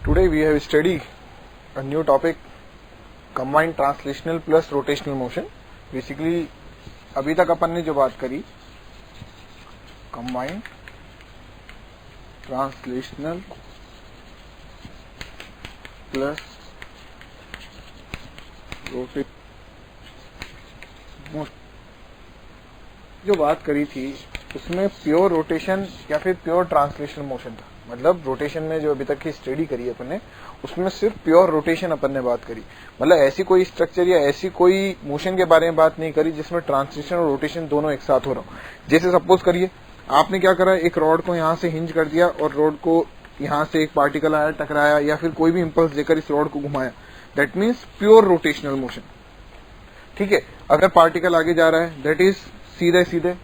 Today we have studied a new topic, combined translational plus rotational motion. Basically अभी तक अपन ने जो बात करी combined translational plus rotational motion जो बात करी थी उसमें प्योर रोटेशन या फिर प्योर ट्रांसलेशनल मोशन था। मतलब रोटेशन में जो अभी तक की स्टडी करी अपन ने उसमें सिर्फ प्योर रोटेशन अपन ने बात करी। मतलब ऐसी कोई स्ट्रक्चर या ऐसी कोई मोशन के बारे में बात नहीं करी जिसमें ट्रांसलेशन और रोटेशन दोनों एक साथ हो रहा हो। जैसे सपोज करिए आपने क्या करा, एक रॉड को यहाँ से हिंज कर दिया और रॉड को यहाँ से एक पार्टिकल आया टकराया या फिर कोई भी इंपल्स देकर इस रॉड को घुमाया, that means pure rotational motion. ठीक है, अगर पार्टिकल आगे जा रहा है दैट इज सीधे सीधे,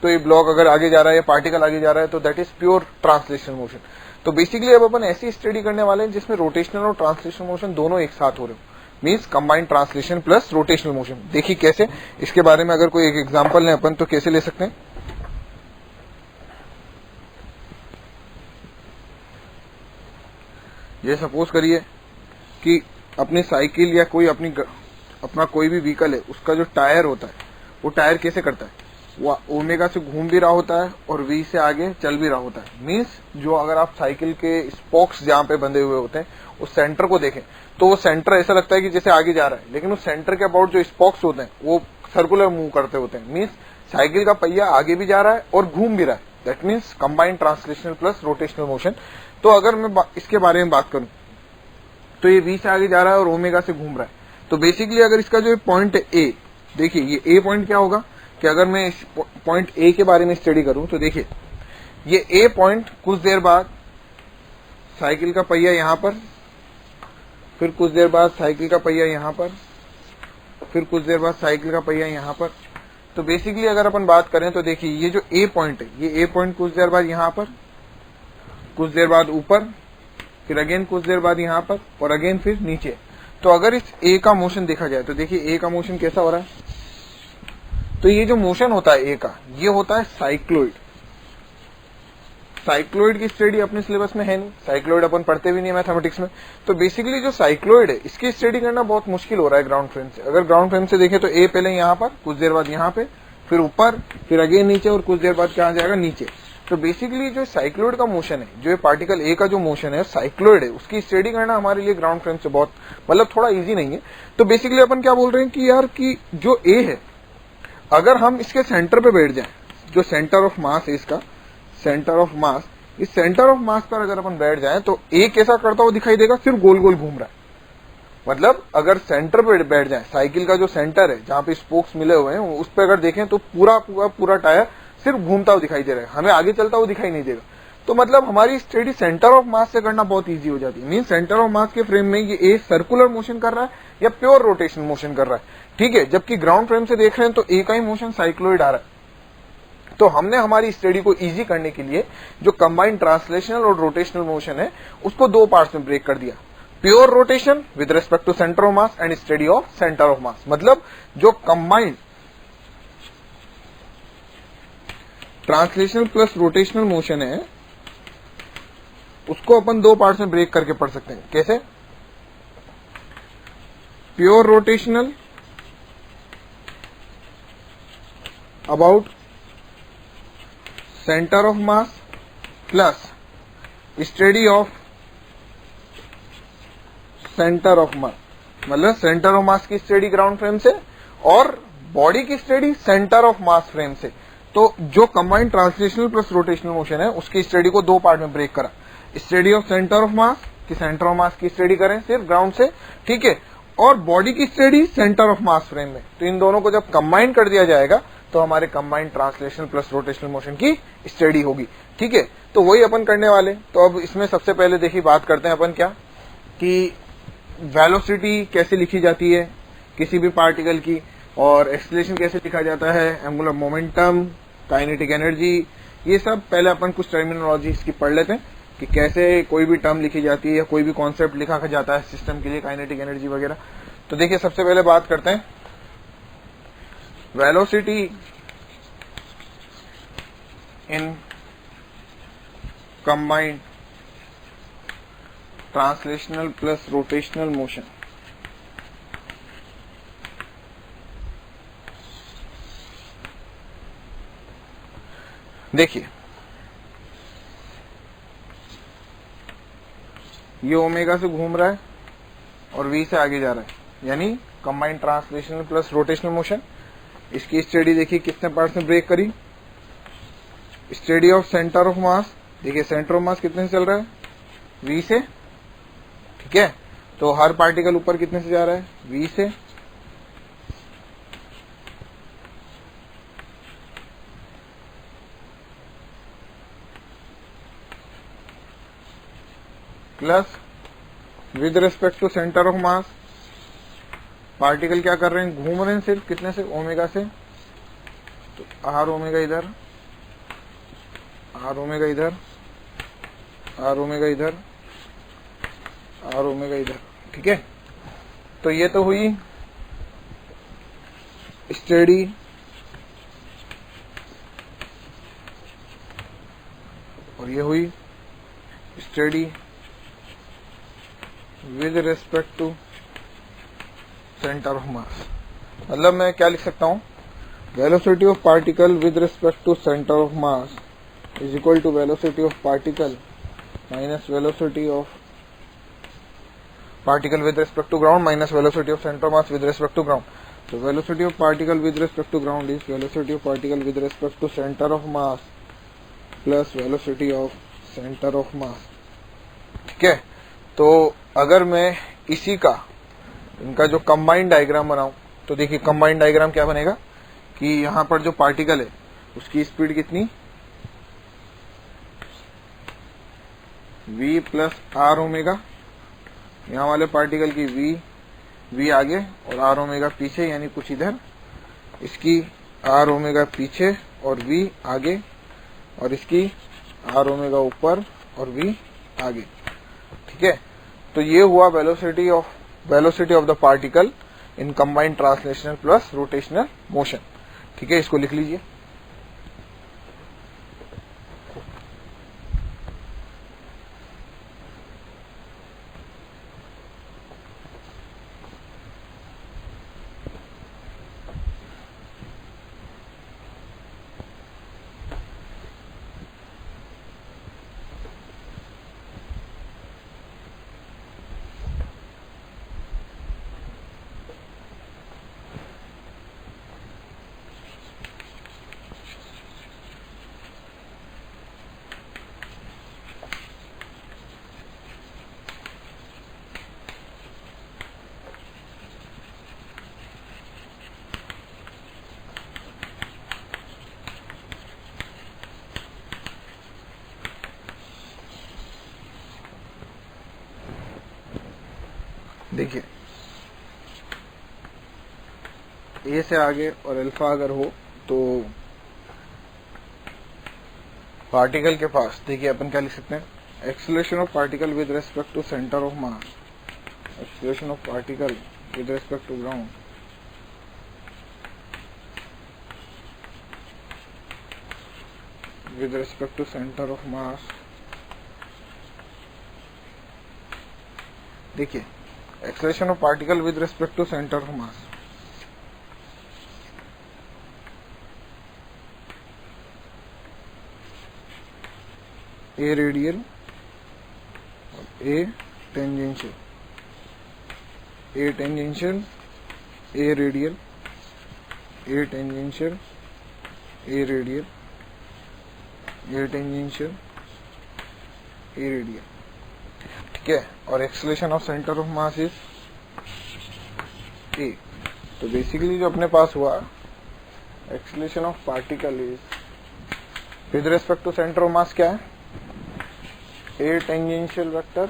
तो ये ब्लॉक अगर आगे जा रहा है या पार्टिकल आगे जा रहा है तो that is pure translational motion. तो बेसिकली अब अपन ऐसी स्टडी करने वाले हैं जिसमें रोटेशनल और ट्रांसलेशनल मोशन दोनों एक साथ हो रहे हो, means combined translation plus rotational motion. देखिए कैसे, इसके बारे में अगर कोई एक एग्जांपल लें अपन तो कैसे ले सकते हैं। ये सपोज करिए कि अपनी साइकिल या कोई अपना कोई भी व्हीकल है, उसका जो टायर होता है वो टायर कैसे करता है, वो ओमेगा से घूम भी रहा होता है और वी से आगे चल भी रहा होता है। मींस जो अगर आप साइकिल के स्पोक्स जहां पे बंधे हुए होते हैं उस सेंटर को देखें तो वो सेंटर ऐसा लगता है कि जैसे आगे जा रहा है, लेकिन उस सेंटर के अबाउट जो स्पोक्स होते हैं वो सर्कुलर मूव करते होते हैं। मींस साइकिल का पहिया आगे भी जा रहा है और घूम भी रहा है। That means combined translational plus rotational motion. तो अगर मैं इसके बारे में बात करूं तो ये वी से आगे जा रहा है और ओमेगा से घूम रहा है। तो बेसिकली अगर इसका जो पॉइंट है ए, देखिए ये ए पॉइंट क्या होगा कि अगर मैं इस पॉइंट ए के बारे में स्टडी करूं तो देखिए ये ए पॉइंट कुछ देर बाद साइकिल का पहिया यहां पर, फिर कुछ देर बाद साइकिल का पहिया यहां पर, फिर कुछ देर बाद साइकिल का पहिया यहां पर। तो बेसिकली अगर अपन बात करें तो देखिए ये जो ए पॉइंट है, ये ए पॉइंट कुछ देर बाद यहां पर, कुछ देर बाद ऊपर, फिर अगेन कुछ देर बाद यहां पर और अगेन फिर नीचे। तो अगर इस ए का मोशन देखा जाए तो देखिए ए का मोशन कैसा हो रहा है। तो ये जो मोशन होता है ए का, ये होता है साइक्लोइड। साइक्लोइड की स्टडी अपने सिलेबस में है नहीं, साइक्लोइड अपन पढ़ते भी नहीं मैथमेटिक्स में। तो बेसिकली जो साइक्लोइड है इसकी स्टडी करना बहुत मुश्किल हो रहा है ग्राउंड फ्रेम से। अगर ग्राउंड फ्रेम से देखें तो ए पहले यहाँ पर, कुछ देर बाद यहाँ पे, फिर ऊपर, फिर अगेन नीचे और कुछ देर बाद क्या आ जाएगा नीचे। तो बेसिकली जो साइक्लोइड का मोशन है, जो पार्टिकल ए का जो मोशन है साइक्लोइड है, उसकी स्टडी करना हमारे लिए ग्राउंड फ्रेम से बहुत मतलब थोड़ा इजी नहीं है। तो बेसिकली अपन क्या बोल रहे हैं कि यार कि जो ए है अगर हम इसके सेंटर पे बैठ जाएं, जो सेंटर ऑफ मास है इसका, सेंटर ऑफ मास, इस सेंटर ऑफ मास पर अगर अपन बैठ जाएं तो ए कैसा करता हुआ दिखाई देगा, सिर्फ गोल गोल घूम रहा है। मतलब अगर सेंटर पे बैठ जाएं, साइकिल का जो सेंटर है जहां पे स्पोक्स मिले हुए हैं उस पर अगर देखें तो पूरा टायर सिर्फ घूमता हुआ दिखाई दे रहा है, हमें आगे चलता हुआ दिखाई नहीं देगा। तो मतलब हमारी स्टडी सेंटर ऑफ मास से करना बहुत इजी हो जाती है। मीन सेंटर ऑफ मास के फ्रेम में ये ए सर्कुलर मोशन कर रहा है या प्योर रोटेशन मोशन कर रहा है, ठीक है। जबकि ग्राउंड फ्रेम से देख रहे हैं तो ए का ही मोशन साइक्लोइड आ रहा है। तो हमने हमारी स्टडी को इजी करने के लिए जो कंबाइंड ट्रांसलेशनल और रोटेशनल मोशन है उसको दो पार्ट्स में ब्रेक कर दिया, pure rotation with respect to centre of mass and study of centre of mass. मतलब जो combined translational plus rotational motion है उसको अपन दो पार्ट्स में ब्रेक करके पढ़ सकते हैं। कैसे? Pure rotational about centre of mass plus study of centre of mass. मतलब सेंटर ऑफ मास की स्टडी ग्राउंड फ्रेम से और बॉडी की study centre of mass frame से। तो जो combined translational plus rotational motion है उसकी स्टडी को दो पार्ट में ब्रेक करा, स्टडी ऑफ सेंटर ऑफ मास कि सेंटर ऑफ मास की स्टडी करें सिर्फ ग्राउंड से, ठीक है, और बॉडी की study centre of mass frame में। तो इन दोनों को जब कंबाइन कर दिया जाएगा तो हमारे combined translational plus rotational motion की स्टडी होगी, ठीक है। तो वही अपन करने वाले। तो अब इसमें सबसे पहले देखिए बात करते हैं अपन क्या कि वेलोसिटी कैसे लिखी जाती है किसी भी पार्टिकल की, और एक्सेलरेशन कैसे लिखा जाता है, एंगुलर मोमेंटम, काइनेटिक एनर्जी, ये सब पहले अपन कुछ टर्मिनोलॉजी इसकी पढ़ लेते हैं कि कैसे कोई भी टर्म लिखी जाती है या कोई भी कॉन्सेप्ट लिखा जाता है सिस्टम के लिए, काइनेटिक एनर्जी वगैरह। तो देखिए सबसे पहले बात करते हैं velocity in combined translational plus rotational motion. देखिए ये ओमेगा से घूम रहा है और वी से आगे जा रहा है, यानी combined translational plus rotational motion. इसकी स्टडी देखिए कितने पार्ट्स में ब्रेक करी। स्टडी ऑफ सेंटर ऑफ मास, देखिए सेंटर ऑफ मास कितने से चल रहा है, वी से, ठीक है। तो हर पार्टिकल ऊपर कितने से जा रहा है, वी से। Plus with respect to centre of mass particle क्या कर रहे हैं, घूम रहे हैं सिर्फ कितने से, ओमेगा से। तो आर ओमेगा इधर, आर ओमेगा इधर, आर ओमेगा इधर, आर ओमेगा इधर, ठीक है। तो ये तो हुई स्टडी और ये हुई study with respect to centre of mass. मतलब मैं क्या लिख सकता हूं, velocity of particle with respect to centre of mass is equal to velocity of particle minus velocity of particle with respect to ground minus velocity of centre of mass with respect to ground. तो velocity of particle with respect to ground is velocity of particle with respect to centre of mass plus velocity of centre of mass, ठीक है। तो अगर मैं इसी का इनका जो कंबाइंड डायग्राम बनाऊं तो देखिए कंबाइंड डायग्राम क्या बनेगा कि यहां पर जो पार्टिकल है उसकी स्पीड कितनी, v प्लस आर ओमेगा, यहाँ वाले पार्टिकल की v आगे और आर ओमेगा पीछे, यानी कुछ इधर, इसकी आर ओमेगा पीछे और v आगे, और इसकी आर ओमेगा ऊपर और v आगे, ठीक है। तो ये हुआ velocity of the particle in combined translational plus rotational motion, ठीक है। इसको लिख लीजिए। देखिए ए से आगे और अल्फा अगर हो तो पार्टिकल के पास देखिए अपन क्या लिख सकते हैं, acceleration of particle with respect to centre of mass, acceleration of particle with respect to ground with respect to center of mass। देखिए acceleration of particle with respect to centre of mass, a radial और a tangential, a tangential, a radial, a tangential, a radial, a tangential, a radial, ठीक है। और acceleration of centre of mass is a. तो basically जो अपने पास हुआ, acceleration of particle is with respect to centre of mass क्या है, a tangential vector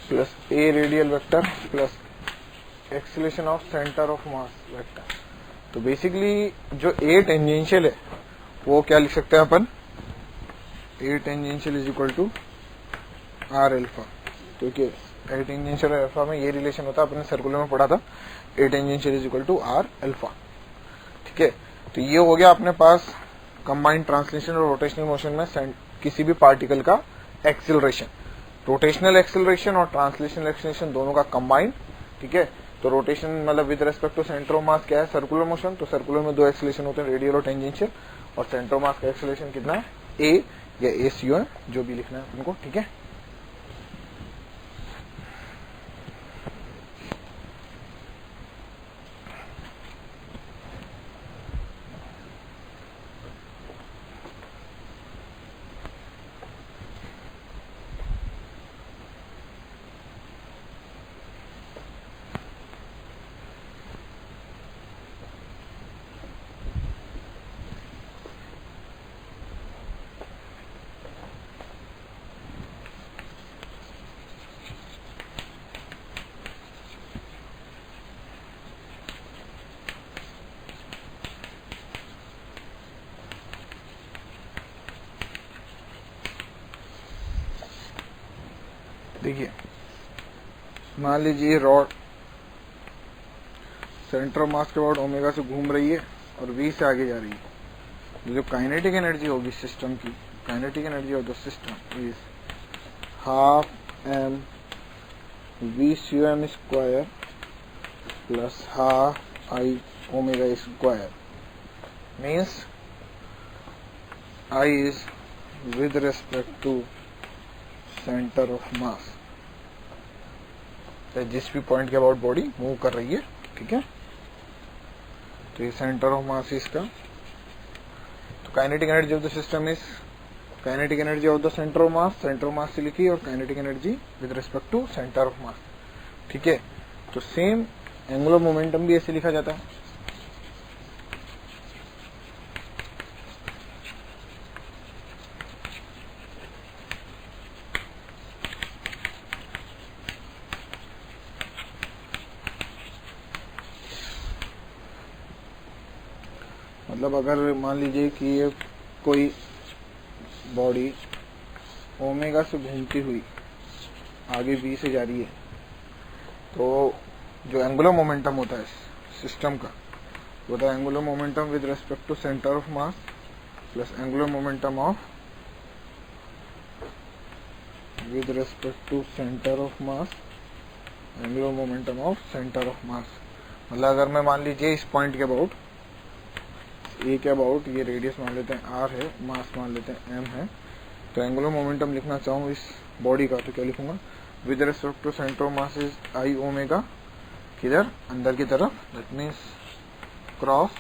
plus a radial vector plus acceleration of centre of mass vector. तो basically जो a tangential है वो क्या लिख सकते हैं अपन, a tangential is equal to are alpha, क्योंकि ए टेंजेंशियल और अल्फा में ये रिलेशन होता है, अपने सर्कुलर में पढ़ा था, A tangential is equal to are alpha, ठीक है। तो ये हो गया अपने पास कंबाइंड ट्रांसलेशनल और रोटेशनल मोशन में किसी भी पार्टिकल का एक्सिलरेशन। रोटेशनल एक्सेलरेशन और ट्रांसलेशनल एक्सेलरेशन दोनों का कंबाइंड, ठीक है। तो रोटेशन मतलब with respect to centre of mass क्या है, सर्कुलर मोशन। तो सर्कुलर में दो एक्सेलरेशन होते हैं, रेडियल और टेंजेंशियल, और सेंटर ऑफ मास का एक्सेलरेशन कितना है, ए या एसीओ है, जो भी लिखना है उनको, ठीक है। देखिए मान लीजिए रॉड सेंटर ऑफ मास के अबाउट ओमेगा से घूम रही है और वी से आगे जा रही है। जो काइनेटिक एनर्जी होगी सिस्टम की, kinetic energy of the system is half M V C M square plus half I omega square, means I is with respect to centre of mass, जिस भी पॉइंट के अबाउट बॉडी मूव कर रही है, ठीक है। तो ये सेंटर ऑफ मास इसका। तो kinetic energy of the system is kinetic energy of the centre of mass, centre of mass से लिखी, और kinetic energy with respect to centre of mass, ठीक है। तो सेम एंगुलर मोमेंटम भी ऐसे लिखा जाता है। मतलब अगर मान लीजिए कि ये कोई बॉडी ओमेगा से घूमती हुई आगे बी से जा रही है, तो जो एंगुलर मोमेंटम होता है सिस्टम का, वो होता है angular momentum with respect to centre of mass plus angular momentum of with respect to centre of mass, angular momentum of centre of mass. मतलब अगर मैं मान लीजिए इस पॉइंट के अबाउट, ए के अबाउट, ये रेडियस मान लेते हैं आर है, मास मान लेते हैं एम है, तो एंगुलर मोमेंटम लिखना चाहूँ इस बॉडी का, तो क्या लिखूंगा, with respect to centre of mass is I omega, किधर, अंदर की तरफ, दैट मीन्स क्रॉस,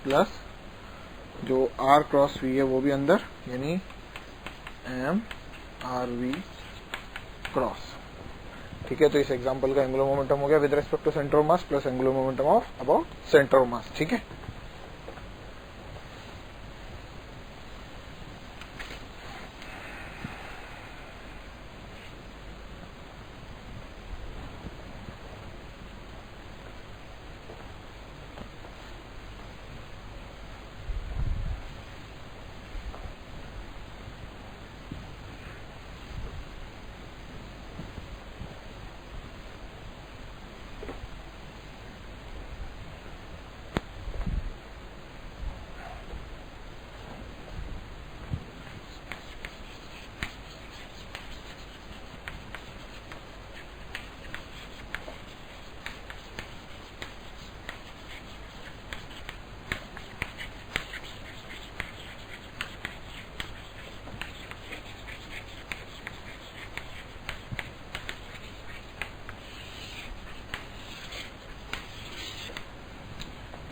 प्लस जो आर क्रॉस वी है वो भी अंदर, यानी एम आर वी क्रॉस, ठीक है। तो इस एग्जांपल का एंगुलर मोमेंटम हो गया with respect to centre of mass plus angular momentum of about centre of mass, ठीक है।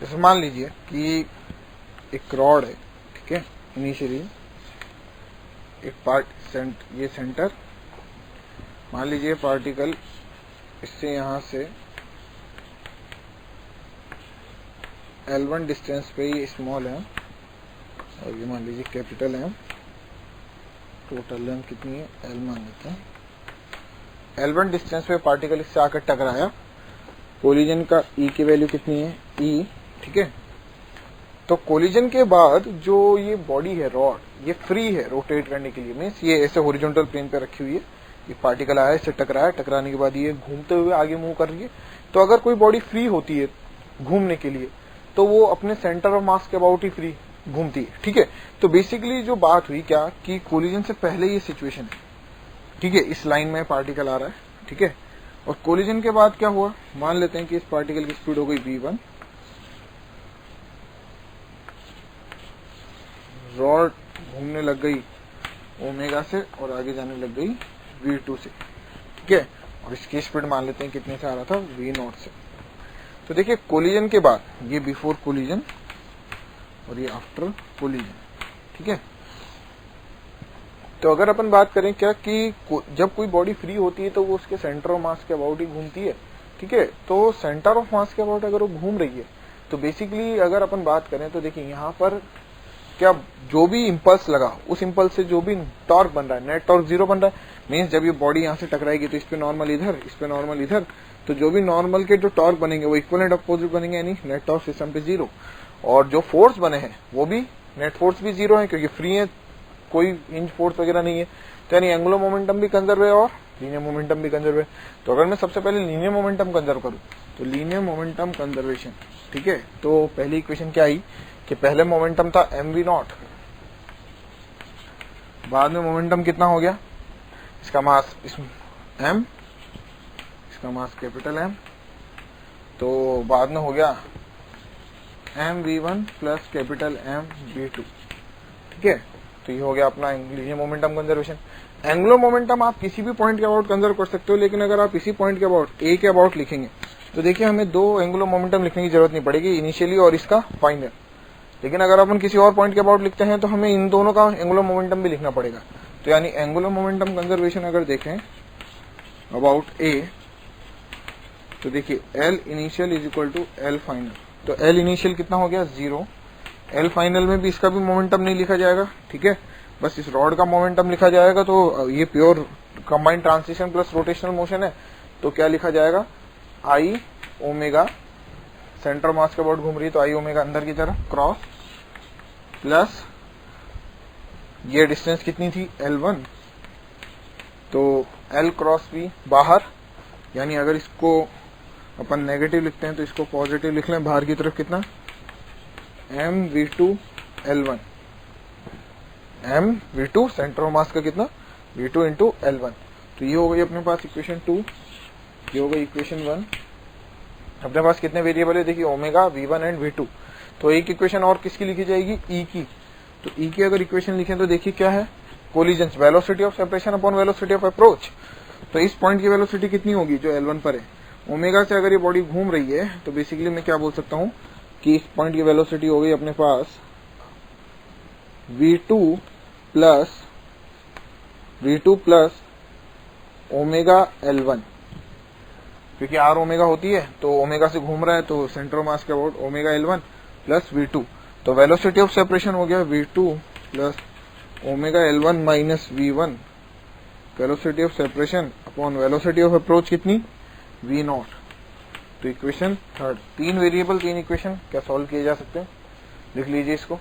जैसे मान लीजिए कि एक रॉड है, ठीक है, इनिशियली एक ये सेंटर, मान लीजिए पार्टिकल इससे यहां से L1 डिस्टेंस पे ये स्मॉल है, और ये मान लीजिए कैपिटल है, टोटल लेंथ कितनी है, L मान लेते हैं। L1 डिस्टेंस पे पार्टिकल इससे आकर टकराया, कोलिजन का E की वैल्यू कितनी है, E, ठीक है। तो कोलिजन के बाद जो ये बॉडी है रॉड, ये फ्री है रोटेट करने के लिए, मीन्स ये ऐसे हॉरिजॉन्टल प्लेन पे रखी हुई है, ये पार्टिकल आया, इससे टकराया, टकराने के बाद ये घूमते हुए आगे मूव कर रही है। तो अगर कोई बॉडी फ्री होती है घूमने के लिए, तो वो अपने सेंटर ऑफ मास के अबाउट ही फ्री घूमती है, ठीक है। तो बेसिकली जो बात हुई क्या, कि कोलिजन से पहले ये सिचुएशन है, ठीक है, इस लाइन में पार्टिकल आ रहा है, ठीक है। और कोलिजन के बाद क्या हुआ, मान लेते हैं कि इस पार्टिकल की स्पीड हो गई v1, रॉड घूमने लग गई ओमेगा से और आगे जाने लग गई v2 से, ठीक है। और इसकी स्पीड मान लेते हैं कितने से आ रहा था, v0 से। तो देखिए कोलिजन के बाद ये बिफोर कोलिजन और ये आफ्टर कोलिजन, ठीक है। तो अगर अपन बात करें क्या कि जब कोई बॉडी फ्री होती है तो वो उसके सेंटर ऑफ मास के अबाउट ही घूमती है, ठीक है। तो सेंटर ऑफ मास के अबाउट अगर वो घूम रही है तो बेसिकली अगर अपन बात करें तो देखिए यहाँ पर क्या जो भी इम्पल्स लगा उस इम्पल्स से जो भी टॉर्क बन रहा है, नेट टॉर्क 0 बन रहा है। मीन्स जब ये बॉडी यहाँ से टकराएगी तो इस पे नॉर्मल इधर, इस पे नॉर्मल इधर, तो जो भी नॉर्मल के जो टॉर्क बनेंगे वो इक्वलेंट अपोजिट बनेंगे, यानी नेट टॉर्क सिस्टम पे 0। और जो फोर्स बने हैं वो भी नेट फोर्स भी 0 है क्योंकि फ्री है, कोई हिंज फोर्स वगैरह नहीं है। तो यानी एंगुलर मोमेंटम भी कंजर्व है और लीनियर मोमेंटम भी कंजर्व है। तो अगर मैं सबसे पहले लीनियर मोमेंटम कंजर्व करूं तो लीनियर मोमेंटम कंजर्वेशन, ठीक है। तो पहली इक्वेशन क्या आई कि पहले मोमेंटम था mv0, बाद में मोमेंटम कितना हो गया, इसका मास m, इसका मास कैपिटल M, तो बाद में हो गया mv1 प्लस कैपिटल mv2, ठीक है। तो ये हो गया अपना linear momentum conservation. Angular momentum आप किसी भी पॉइंट के अबाउट कंजर्व कर सकते हो, लेकिन अगर आप इसी पॉइंट के अबाउट ए के अबाउट लिखेंगे तो देखिए हमें दो एंगुलर मोमेंटम लिखने की जरूरत नहीं पड़ेगी, इनिशियली और इसका फाइनल। लेकिन अगर अपन किसी और पॉइंट के अबाउट लिखते हैं तो हमें इन दोनों का एंगुलर मोमेंटम भी लिखना पड़ेगा। तो यानी एंगुलर मोमेंटम कंजर्वेशन अगर देखें अबाउट ए तो देखिए L initial is equal to L final. तो एल इनिशियल कितना हो गया 0, एल फाइनल में भी इसका भी मोमेंटम नहीं लिखा जाएगा, ठीक है। बस इस रॉड का मोमेंटम लिखा जाएगा। तो ये pure combined transition plus rotational motion है, तो क्या लिखा जाएगा, आई ओमेगा, सेंटर मास के अबाउट घूम रही है तो आई ओमेगा अंदर की तरफ क्रॉस, प्लस ये डिस्टेंस कितनी थी L1, तो L क्रॉस V बाहर, यानी अगर इसको अपन नेगेटिव लिखते हैं तो इसको पॉजिटिव लिख लें, बाहर की तरफ कितना mv2 L1, mv2 centre of मास का कितना v2 इंटू L1। तो ये हो गई अपने पास इक्वेशन 2, ये हो गई इक्वेशन 1। अपने पास कितने वेरिएबल है, देखिए ओमेगा, v1 एंड v2। तो एक इक्वेशन और किसकी लिखी जाएगी, E की। तो E की अगर इक्वेशन लिखें तो देखिए क्या है, collision, velocity of separation upon velocity of approach. तो इस पॉइंट की वेलोसिटी कितनी होगी जो L1 पर है, ओमेगा से अगर ये बॉडी घूम रही है तो बेसिकली मैं क्या बोल सकता हूं कि इस पॉइंट की वेलोसिटी हो गई अपने पास v2 प्लस ओमेगा L1, क्योंकि r ओमेगा होती है तो ओमेगा से घूम रहा है तो सेंटर ऑफ मास के about omega L1 plus v2। तो वेलोसिटी ऑफ सेपरेशन हो गया v2 plus omega L1 minus v1, velocity of separation upon velocity of approach कितनी v0। तो इक्वेशन थर्ड, 3 वेरिएबल 3 इक्वेशन क्या सॉल्व किए जा सकते हैं, लिख लीजिए इसको।